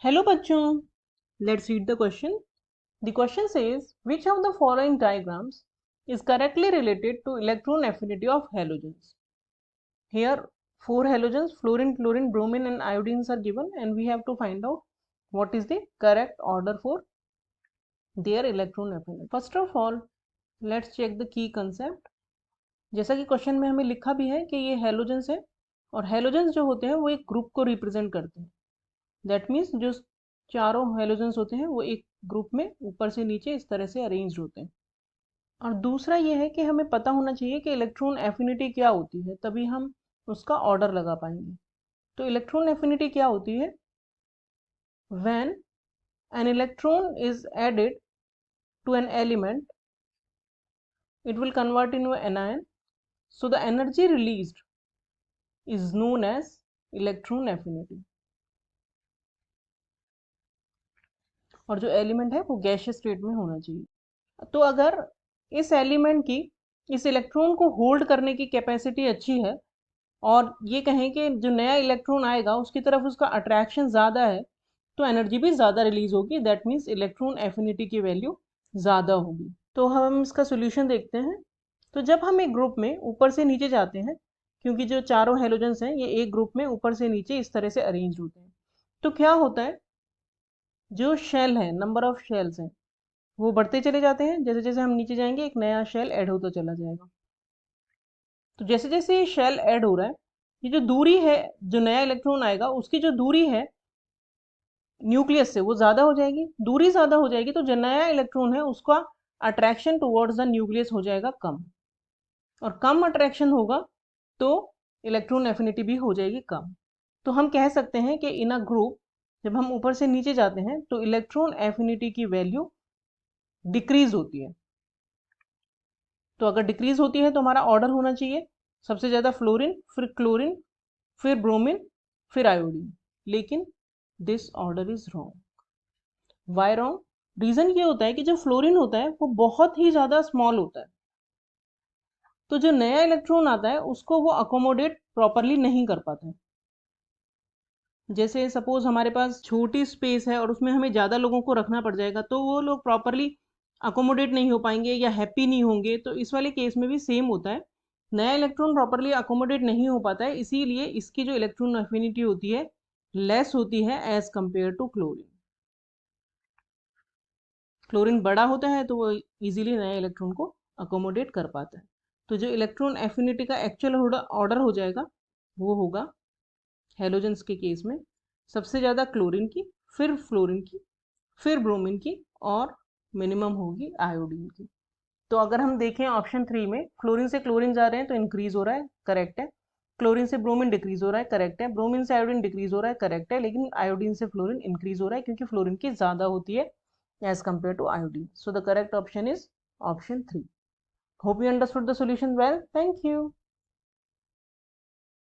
Hello bachchon, let's read the question. The question says, which of the following diagrams is correctly related to electron affinity of halogens? Here 4 halogens, fluorine, chlorine, bromine and iodines are given and we have to find out what is the correct order for their electron affinity. First of all, let's check the key concept. जैसा कि question में हमें लिखा भी है कि ये halogens है और हेलोजेंस जो होते हैं वो एक ग्रुप को रिप्रेजेंट करते हैं. दैट मीन्स जो चारों हेलोजेंस होते हैं वो एक ग्रुप में ऊपर से नीचे इस तरह से अरेंज होते हैं. और दूसरा ये है कि हमें पता होना चाहिए कि इलेक्ट्रॉन एफिनिटी क्या होती है, तभी हम उसका ऑर्डर लगा पाएंगे. तो इलेक्ट्रॉन एफिनिटी क्या होती है? When an electron is added to an element it will convert into an anion, so the energy released is known as electron affinity. और जो एलिमेंट है वो गैसियस स्टेट में होना चाहिए. तो अगर इस एलिमेंट की इस इलेक्ट्रॉन को होल्ड करने की कैपेसिटी अच्छी है और ये कहें कि जो नया इलेक्ट्रॉन आएगा उसकी तरफ उसका अट्रैक्शन ज़्यादा है, तो एनर्जी भी ज़्यादा रिलीज होगी. दैट मीन्स इलेक्ट्रॉन एफिनिटी की वैल्यू ज़्यादा होगी. तो हम इसका सोल्यूशन देखते हैं. तो जब हम एक ग्रुप में ऊपर से नीचे जाते हैं, क्योंकि जो चारों हेलोजेंस हैं ये एक ग्रुप में ऊपर से नीचे इस तरह से अरेंज होते हैं, तो क्या होता है, जो शेल है, नंबर ऑफ शेल्स हैं वो बढ़ते चले जाते हैं. जैसे जैसे हम नीचे जाएंगे एक नया शेल ऐड होता चला जाएगा. तो जैसे जैसे ये शेल ऐड हो रहा है, ये जो दूरी है, जो नया इलेक्ट्रॉन आएगा उसकी जो दूरी है न्यूक्लियस से वो ज़्यादा हो जाएगी. दूरी ज़्यादा हो जाएगी तो जो नया इलेक्ट्रॉन है उसका अट्रैक्शन टुवर्ड्स द न्यूक्लियस हो जाएगा कम, और कम अट्रैक्शन होगा तो इलेक्ट्रॉन एफिनिटी भी हो जाएगी कम. तो हम कह सकते हैं कि इन अ ग्रुप जब हम ऊपर से नीचे जाते हैं तो इलेक्ट्रॉन एफिनिटी की वैल्यू डिक्रीज होती है. तो अगर डिक्रीज होती है तो हमारा ऑर्डर होना चाहिए सबसे ज़्यादा फ्लोरीन, फिर क्लोरीन, फिर ब्रोमीन, फिर आयोडीन. लेकिन this order is wrong. Why wrong? Reason ये होता है कि जो फ्लोरीन होता है वो बहुत ही ज़्यादा स्मॉल होता है, तो जो नया इलेक्ट्रॉन आता है उसको वो अकोमोडेट प्रॉपरली नहीं कर पाता है. जैसे सपोज हमारे पास छोटी स्पेस है और उसमें हमें ज़्यादा लोगों को रखना पड़ जाएगा तो वो लोग प्रॉपरली अकोमोडेट नहीं हो पाएंगे या हैप्पी नहीं होंगे. तो इस वाले केस में भी सेम होता है, नया इलेक्ट्रॉन प्रॉपरली अकोमोडेट नहीं हो पाता है, इसीलिए इसकी जो इलेक्ट्रॉन एफिनिटी होती है लेस होती है as compare to chlorine. Chlorine बड़ा होता है तो वो इजीली नए इलेक्ट्रॉन को अकोमोडेट कर पाता है. तो जो इलेक्ट्रॉन एफिनिटी का एक्चुअल ऑर्डर हो जाएगा वो होगा हेलोजेंस के केस में सबसे ज़्यादा क्लोरीन की, फिर फ्लोरीन की, फिर ब्रोमीन की, और मिनिमम होगी आयोडीन की. तो अगर हम देखें ऑप्शन 3 में, फ्लोरीन से क्लोरीन जा रहे हैं तो इंक्रीज हो रहा है, करेक्ट है. क्लोरीन से ब्रोमीन डिक्रीज हो रहा है, करेक्ट है. ब्रोमीन से आयोडीन डिक्रीज हो रहा है, करेक्ट है. लेकिन आयोडीन से फ्लोरीन इंक्रीज हो रहा है क्योंकि फ्लोरीन की ज़्यादा होती है as compare to iodine. So the correct option is option 3. Hope you understood the solution well. Thank you.